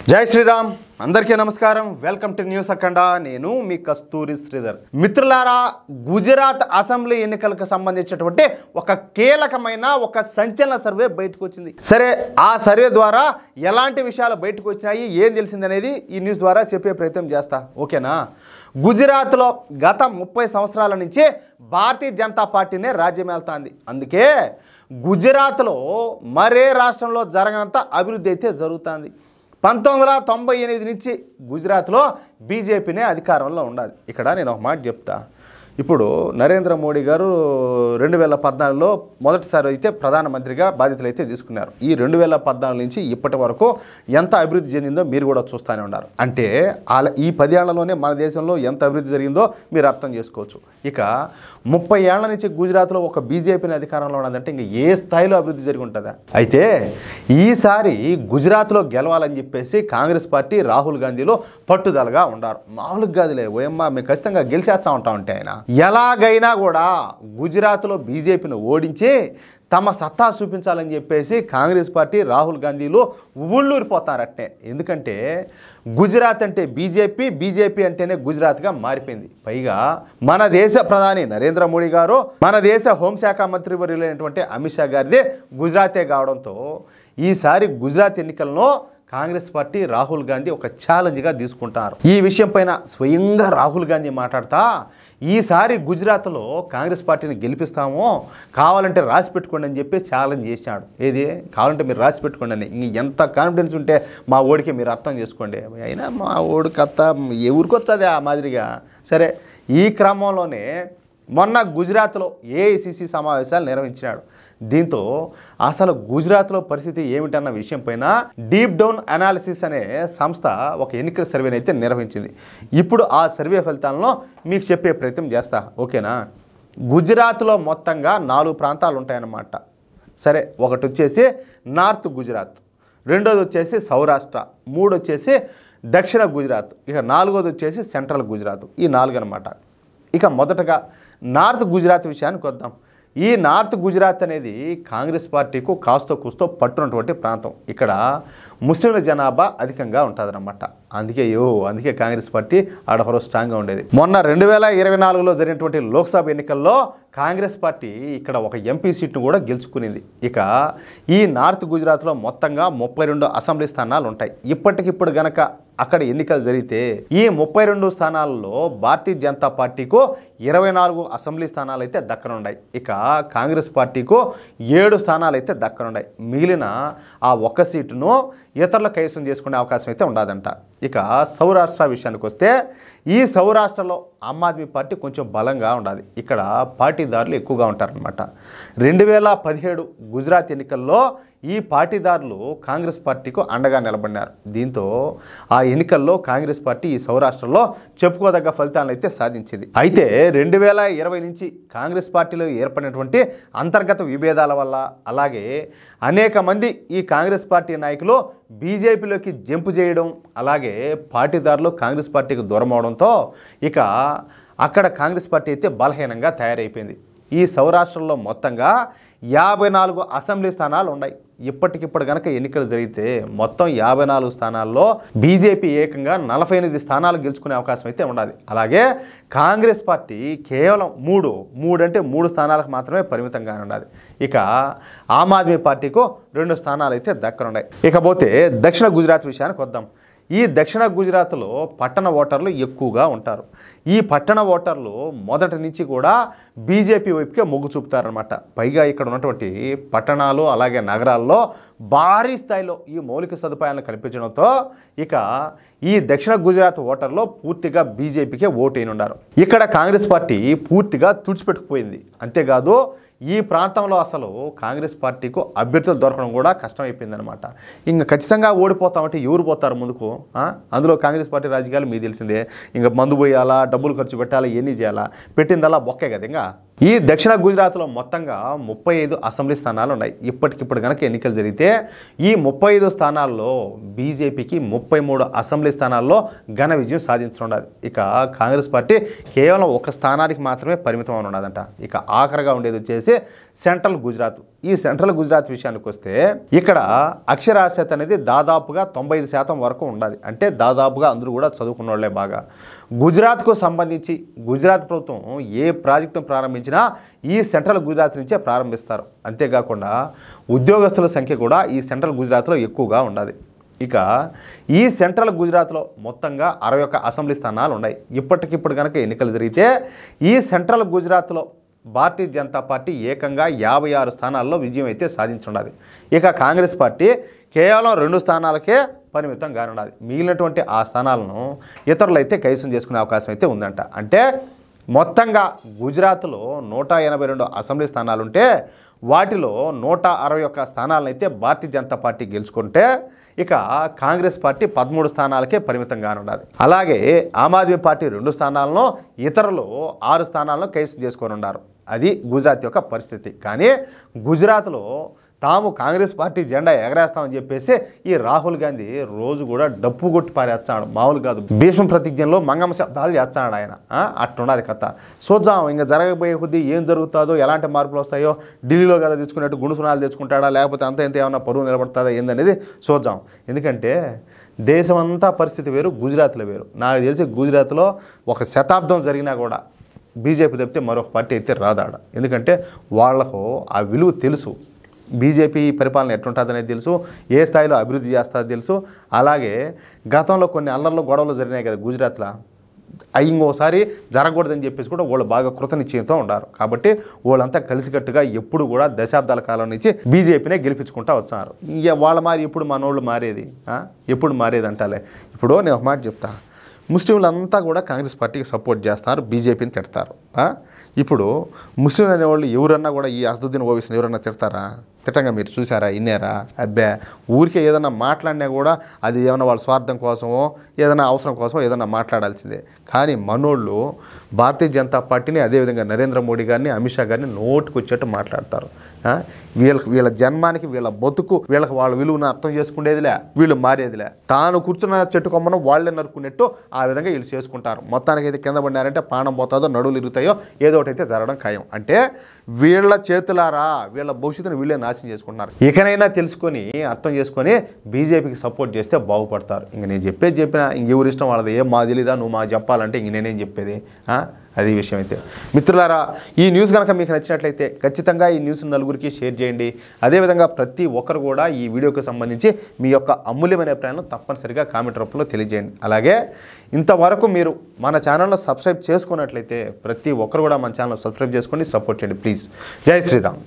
జై శ్రీరామ్ అందరికీ నమస్కారం వెల్కమ్ టు న్యూస్ అఖండ నేను మీ కస్తూరి శ్రీధర్ మిత్రులారా గుజరాత్ అసెంబ్లీ ఎన్నికలకు సంబంధించినటువంటి ఒక కీలకమైన ఒక సంచలన సర్వే బయటకు వచ్చింది సరే ఆ సర్వే ద్వారా ఎలాంటి విషయాలు బయటకు వచ్చినాయి ఏం తెలిసిందనేది ఈ న్యూస్ ద్వారా చెప్పే ప్రయత్నం చేస్తా ఓకేనా గుజరాత్లో గత 30 సంవత్సరాల నుంచి భారతీయ జనతా పార్టీనే రాజ్యమేల్తాంది అందుకే గుజరాత్లో మరే రాష్ట్రంలో జరగనంత అభివృద్ధి అయితే జరుగుతుంది 1998 నుంచి గుజరాత్లో బీజేపీనే అధికారంలో ఉండాలి ఇక్కడ నేను ఒక మాట చెప్తా ఇప్పుడు నరేంద్ర మోడీ గారు 2014లో మొదటిసారి అయితే ప్రధానమంత్రిగా బాధ్యతలు అయితే తీసుకున్నారు ఈ 2014 నుంచి ఇప్పటి వరకు ఎంత అభివృద్ధి చెందిందో మీరు కూడా చూస్తూనే ఉన్నారు అంటే ఈ 10 ఏళ్లలోనే మన దేశంలో ఎంత అభివృద్ధి జరిగిందో మీరు అర్థం చేసుకోవచ్చు ఇక 30 ఏళ్ల నుంచి గుజరాత్లో ఒక బీజేపీని అధికారంలో ఉన్నదంటే ఇంకా ఏ స్థాయిలో అభివృద్ధి జరిగి ఉంటుందా అయితే ఈసారి గుజరాత్లో గెలవాలని చెప్పేసి కాంగ్రెస్ పార్టీ రాహుల్ గాంధీలో పట్టుదలగా ఉన్నారు మామూలుగా కాదులే ఓయమ్మ మేము ఖచ్చితంగా గెలిచేస్తా ఉంటా ఉంటే ఆయన ఎలాగైనా కూడా గుజరాత్లో బీజేపీని ఓడించి తమ సత్తా చూపించాలని చెప్పేసి కాంగ్రెస్ పార్టీ రాహుల్ గాంధీలో ఊళ్ళూరిపోతారట్నే ఎందుకంటే గుజరాత్ అంటే బీజేపీ అంటేనే గుజరాత్గా మారిపోయింది పైగా మన దేశ ప్రధాని నరేంద్ర మోడీ గారు మన దేశ హోంశాఖ మంత్రి వర్యులైనటువంటి అమిత్ షా గారిదే గుజరాతే కావడంతో ఈసారి గుజరాత్ ఎన్నికల్లో కాంగ్రెస్ పార్టీ రాహుల్ గాంధీ ఒక ఛాలెంజ్గా తీసుకుంటారు ఈ విషయం పైన స్వయంగా రాహుల్ గాంధీ మాట్లాడతా ఈసారి గుజరాత్లో కాంగ్రెస్ పార్టీని గెలిపిస్తామో కావాలంటే రాసి పెట్టుకోండి అని చెప్పి ఛాలెంజ్ చేశాడు ఏది కావాలంటే మీరు రాసి పెట్టుకోండి అని ఇంక ఎంత కాన్ఫిడెన్స్ ఉంటే మా ఓడికి మీరు అర్థం చేసుకోండి అయినా మా ఓడికి ఎవరికి వచ్చేది ఆ మాదిరిగా సరే ఈ క్రమంలోనే మొన్న గుజరాత్లో ఏఐసిసి సమావేశాలు నిర్వహించాడు దీంతో అసలు గుజరాత్లో పరిస్థితి ఏమిటన్న విషయం పైన డీప్ డౌన్ అనాలిసిస్ అనే సంస్థ ఒక ఎన్నికల సర్వేని అయితే నిర్వహించింది ఇప్పుడు ఆ సర్వే ఫలితాలను మీకు చెప్పే ప్రయత్నం చేస్తా ఓకేనా గుజరాత్లో మొత్తంగా 4 ప్రాంతాలు ఉంటాయన్నమాట సరే ఒకటి వచ్చేసి నార్త్ గుజరాత్ రెండోది వచ్చేసి సౌరాష్ట్ర 3 వచ్చేసి దక్షిణ గుజరాత్ ఇక 4వది వచ్చేసి సెంట్రల్ గుజరాత్ ఈ 4 అనమాట ఇక మొదటగా నార్త్ గుజరాత్ విషయానికి వద్దాం ఈ నార్త్ గుజరాత్ అనేది కాంగ్రెస్ పార్టీకు కాస్తో కూస్తో పట్టున్నటువంటి ప్రాంతం ఇక్కడ ముస్లింల జనాభా అధికంగా ఉంటుందన్నమాట అందుకే కాంగ్రెస్ పార్టీ ఆడొకరు స్ట్రాంగ్గా ఉండేది మొన్న 2024లో జరిగినటువంటి లోక్సభ ఎన్నికల్లో కాంగ్రెస్ పార్టీ ఇక్కడ ఒక ఎంపీ సీట్ను కూడా గెలుచుకునింది ఇక ఈ నార్త్ గుజరాత్లో మొత్తంగా 32 అసెంబ్లీ స్థానాలు ఉంటాయి ఇప్పటికిప్పుడు గనక అక్కడ ఎన్నికలు జరిగితే ఈ 32 స్థానాల్లో భారతీయ జనతా పార్టీకు 24 అసెంబ్లీ స్థానాలు అయితే దక్కనున్నాయి ఇక కాంగ్రెస్ పార్టీకు 7 స్థానాలు అయితే దక్కనున్నాయి మిగిలిన ఆ ఒక్క సీటును ఇతరుల కైవసం చేసుకునే అవకాశం అయితే ఉండదంట ఇక సౌరాష్ట్ర విషయానికి వస్తే ఈ సౌరాష్ట్రలో ఆమ్ ఆద్మీ పార్టీ కొంచెం బలంగా ఉండాలి ఇక్కడ పార్టీదారులు ఎక్కువగా ఉంటారనమాట 2017 గుజరాత్ ఎన్నికల్లో ఈ పార్టీదారులు కాంగ్రెస్ పార్టీకు అండగా నిలబడినారు దీంతో ఆ ఎన్నికల్లో కాంగ్రెస్ పార్టీ ఈ సౌరాష్ట్రలో చెప్పుకోదగ్గ ఫలితాలను అయితే సాధించింది అయితే 2020 నుంచి కాంగ్రెస్ పార్టీలో ఏర్పడినటువంటి అంతర్గత విభేదాల వల్ల అలాగే అనేక మంది ఈ కాంగ్రెస్ పార్టీ నాయకులు బీజేపీలోకి జంపు చేయడం అలాగే పార్టీదారులు కాంగ్రెస్ పార్టీకి దూరం అవడంతో ఇక అక్కడ కాంగ్రెస్ పార్టీ అయితే బలహీనంగా తయారైపోయింది ఈ సౌరాష్ట్రంలో మొత్తంగా 54 అసెంబ్లీ స్థానాలు ఉన్నాయి ఇప్పటికిప్పుడు కనుక ఎన్నికలు జరిగితే మొత్తం 54 స్థానాల్లో బీజేపీ ఏకంగా 48 స్థానాలు గెలుచుకునే అవకాశం అయితే ఉండాలి అలాగే కాంగ్రెస్ పార్టీ కేవలం 3 స్థానాలకు మాత్రమే పరిమితంగా ఉండాలి ఇక ఆమ్ ఆద్మీ పార్టీకు 2 స్థానాలు అయితే దక్కనున్నాయి ఇకపోతే దక్షిణ గుజరాత్ విషయానికి వద్దాం ఈ దక్షిణ గుజరాత్లో పట్టణ ఓటర్లు ఎక్కువగా ఉంటారు ఈ పట్టణ ఓటర్లు మొదటి నుంచి కూడా బీజేపీ వైపుకే మొగ్గు చూపుతారనమాట పైగా ఇక్కడ ఉన్నటువంటి పట్టణాలు అలాగే నగరాల్లో భారీ స్థాయిలో ఈ మౌలిక సదుపాయాలను కల్పించడంతో ఇక ఈ దక్షిణ గుజరాత్ ఓటర్లో పూర్తిగా బీజేపీకే ఓటైన ఉన్నారు ఇక్కడ కాంగ్రెస్ పార్టీ పూర్తిగా తుడిచిపెట్టుకుపోయింది అంతేకాదు ఈ ప్రాంతంలో అసలు కాంగ్రెస్ పార్టీకు అభ్యర్థులు దొరకడం కూడా కష్టమైపోయిందనమాట ఇంకా ఖచ్చితంగా ఓడిపోతామంటే ఎవరు పోతారు ముందుకు అందులో కాంగ్రెస్ పార్టీ రాజకీయాలు మీకు తెలిసిందే ఇంకా మందు పోయాలా డబ్బులు ఖర్చు పెట్టాలా ఎన్ని చేయాలా పెట్టిందల్లా బొక్కే కదా ఇంకా ఈ దక్షిణ గుజరాత్లో మొత్తంగా 35 అసెంబ్లీ స్థానాలు ఉన్నాయి ఇప్పటికిప్పుడు కనుక ఎన్నికలు జరిగితే ఈ 35 స్థానాల్లో బీజేపీకి 33 అసెంబ్లీ స్థానాల్లో ఘన విజయం సాధించనున్నది ఇక కాంగ్రెస్ పార్టీ కేవలం 1 స్థానానికి మాత్రమే పరిమితం అవునున్నదంట ఇక ఆఖరిగా ఉండేది వచ్చేసి సెంట్రల్ గుజరాత్ ఈ సెంట్రల్ గుజరాత్ విషయానికి వస్తే ఇక్కడ అక్షరాస్యత అనేది దాదాపుగా 95% వరకు ఉండాలి. అంటే దాదాపుగా అందరూ కూడా చదువుకున్న వాళ్ళే బాగా. గుజరాత్కు సంబంధించి గుజరాత్ ప్రభుత్వం ఏ ప్రాజెక్టును ప్రారంభించినా ఈ సెంట్రల్ గుజరాత్ నుంచే ప్రారంభిస్తారు. అంతేకాకుండా ఉద్యోగస్తుల సంఖ్య కూడా ఈ సెంట్రల్ గుజరాత్లో ఎక్కువగా ఉండాలి. ఇక ఈ సెంట్రల్ గుజరాత్లో మొత్తంగా 61 అసెంబ్లీ స్థానాలు ఉన్నాయి. ఇప్పటికిప్పుడు కనుక ఎన్నికలు జరిగితే ఈ సెంట్రల్ గుజరాత్లో భారతీయ జనతా పార్టీ ఏకంగా 56 స్థానాల్లో విజయం అయితే సాధించుండాలి. ఇక కాంగ్రెస్ పార్టీ కేవలం 2 స్థానాలకే పరిమితం కానుండాలి. మిగిలినటువంటి ఆ స్థానాలను ఇతరులు అయితే కైవసం చేసుకునే అవకాశం అయితే ఉందంట. అంటే మొత్తంగా గుజరాత్లో 182 అసెంబ్లీ స్థానాలుంటే వాటిలో 161 స్థానాలను అయితే భారతీయ జనతా పార్టీ గెలుచుకుంటే ఇక కాంగ్రెస్ పార్టీ 13 స్థానాలకే పరిమితం కానుండాలి. అలాగే ఆమ్ ఆద్మీ పార్టీ 2 స్థానాలను, ఇతరులు 6 స్థానాలను కైవసం చేసుకొని ఉన్నారు. అది గుజరాత్ యొక్క పరిస్థితి. కానీ గుజరాత్లో తాము కాంగ్రెస్ పార్టీ జెండా ఎగరేస్తామని చెప్పేసి ఈ రాహుల్ గాంధీ రోజు కూడా డప్పు కొట్టి పారేస్తాడు. మామూలు కాదు. భీష్మ ప్రతిజ్ఞలో మంగమ్మ శబ్దాలు చేస్తాడు ఆయన. అట్లున్నది కథ. చూద్దాం ఇంకా జరగబోయే కొద్దీ ఏం జరుగుతుందో, ఎలాంటి మార్పులు వస్తాయో. ఢిల్లీలో కదా తెచ్చుకున్నట్టు గుండు సునాలు తెచ్చుకుంటాడా, లేకపోతే అంత ఇంత ఏమన్నా పరువు నిలబడుతుందా ఏందనేది చూద్దాం. ఎందుకంటే దేశమంతా పరిస్థితి వేరు, గుజరాత్లో వేరు. నాకు తెలిసి గుజరాత్లో 1 శతాబ్దం జరిగినా కూడా బీజేపీ తప్పితే మరొక పార్టీ అయితే రాదాడ. ఎందుకంటే వాళ్లకు ఆ విలువ తెలుసు. బీజేపీ పరిపాలన ఎట్లుంటుందనేది తెలుసు, ఏ స్థాయిలో అభివృద్ధి చేస్తుందో తెలుసు. అలాగే గతంలో కొన్ని అల్లర్లు గొడవలు జరిగినాయి కదా గుజరాత్లో, అవి ఇంకోసారి జరగకూడదని చెప్పేసి కూడా వాళ్ళు బాగా కృతనిశ్చయంతో ఉన్నారు. కాబట్టి వాళ్ళంతా కలిసికట్టుగా ఎప్పుడు కూడా దశాబ్దాల కాలం నుంచి బీజేపీనే గెలిపించుకుంటూ వచ్చారు. ఇక వాళ్ళ మారి ఎప్పుడు మనోళ్ళు మారేది, ఎప్పుడు మారేది అంటాలే. ఇప్పుడు నేను ఒక మాట చెప్తా, ముస్లింలంతా కూడా కాంగ్రెస్ పార్టీకి సపోర్ట్ చేస్తారు, బీజేపీని తిడతారు. ఇప్పుడు ముస్లింలు అనేవాళ్ళు ఎవరన్నా కూడా ఈ అసదుద్దీన్ ఓవైసీని ఎవరన్నా తిడతారా? తిట్టంగా మీరు చూసారా, ఇన్నారా? అబ్బే, ఊరికే ఏదన్నా మాట్లాడినా కూడా అది ఏమన్నా వాళ్ళ స్వార్థం కోసమో ఏదైనా అవసరం కోసమో ఏదన్నా మాట్లాడాల్సిందే. కానీ మనోళ్ళు భారతీయ జనతా పార్టీని, అదేవిధంగా నరేంద్ర మోడీ గారిని, అమిత్ షా గారిని నోటుకు వచ్చేట్టు మాట్లాడతారు. వీళ్ళ జన్మానికి, వీళ్ళ బతుకు, వీళ్ళకి వాళ్ళ విలువను అర్థం చేసుకునేదిలే, వీళ్ళు మారేదిలే. తాను కూర్చున్న చెట్టు కొమ్మను వాళ్ళే నరుకునేట్టు ఆ విధంగా వీళ్ళు చేసుకుంటారు. మొత్తానికి అయితే కింద పడినారంటే ప్రాణం పోతుందో, నడువులు ఇరుగుతాయో, ఏదో ఒకటి అయితే జరగడం ఖాయం. అంటే వీళ్ళ చేతులారా వీళ్ళ భవిష్యత్తును వీళ్ళే నాశనం చేసుకుంటున్నారు. ఇకనైనా తెలుసుకొని, అర్థం చేసుకొని బీజేపీకి సపోర్ట్ చేస్తే బాగుపడతారు. ఇంక నేను చెప్పినా ఇంకెవరి ఇష్టం వాళ్ళది. ఏం మా తెలీదా, నువ్వు మా చెప్పాలంటే ఇంక నేనేం చెప్పేది? అది విషయం అయితే. మిత్రులారా, ఈ న్యూస్ కనుక మీకు నచ్చినట్లయితే ఖచ్చితంగా ఈ న్యూస్ నలుగురికి షేర్ చేయండి. అదేవిధంగా ప్రతి ఒక్కరు కూడా ఈ వీడియోకి సంబంధించి మీ యొక్క అమూల్యమైన అభిప్రాయాలను తప్పనిసరిగా కామెంట్ రూపంలో తెలియజేయండి. అలాగే ఇంతవరకు మీరు మన ఛానల్ను సబ్స్క్రైబ్ చేసుకున్నట్లయితే ప్రతి ఒక్కరు కూడా మన ఛానల్ సబ్స్క్రైబ్ చేసుకోండి, సపోర్ట్ చేయండి ప్లీజ్. జై శ్రీరామ్.